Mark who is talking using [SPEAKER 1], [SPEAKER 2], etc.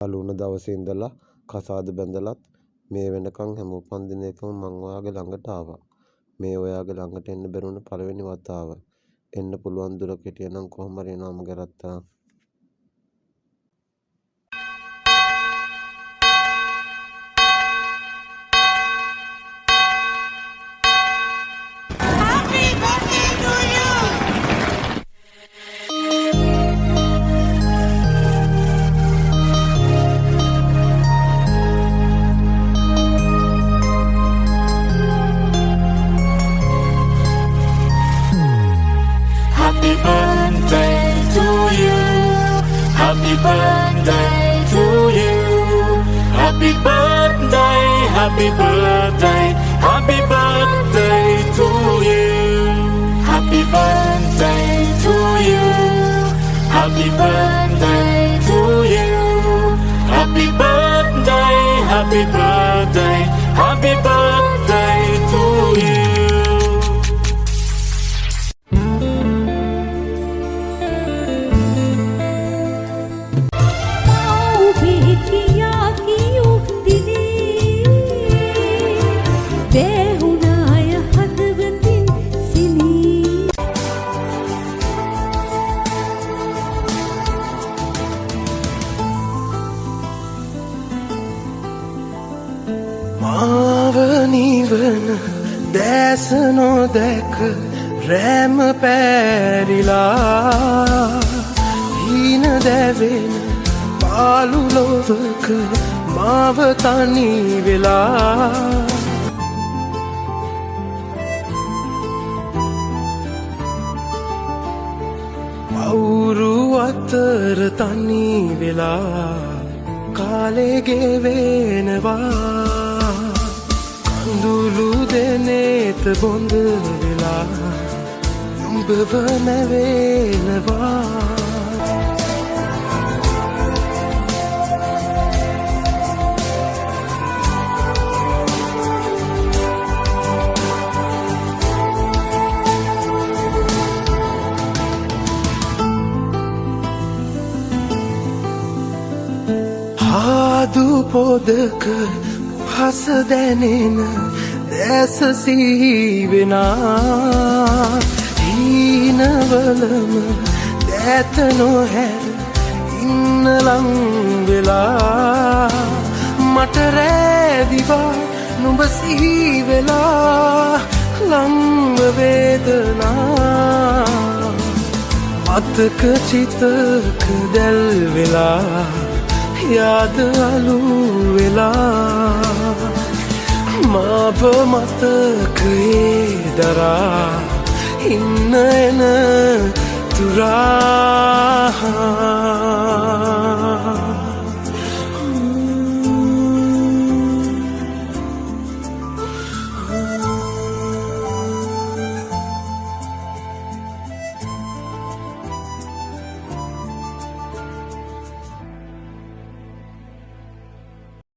[SPEAKER 1] යාළු වුණ දවසේ ඉඳලා කසාද බැඳලත් මේ වෙනකන් හැම උපන්දිනයකම මං ඔයාගේ ළඟට ආවා. මේ ඔයාගේ ළඟට එන්න බැරුණ පළවෙනි වතාව. එන්න පුළුවන් දුරක් හිටියනම් කොහොම හරි එනවා මගේ රත්තා.
[SPEAKER 2] Happy birthday to you. Happy birthday to you. Happy birthday, happy birthday, happy birthday to you. Happy birthday to you. Happy birthday to you. Happy birthday, happy birthday, happy birthday to you.
[SPEAKER 3] මාව නිවන දැස නොදැක රැම පැරිලා හීන දැවෙන පාළු ලොවක මාව තනි වෙලා අවුරු අතර තනි වෙලා කාලේ ගෙවෙනවා දුලු දෙනෙත බොඳ වෙලා උඹව නැවෙනවා ආදු පොදක හස දැනෙන දැස සිහිවෙනා හීනවලම දැත නොහැර ඉන්න ලං වෙලා මට රෑදිවා නුඹ සිහිවෙලා ලංව වේදනා මතක චිතක දැල් වෙලා යාද අලු වෙලා මාව මතකයේ දරා ඉන්න එන තුරා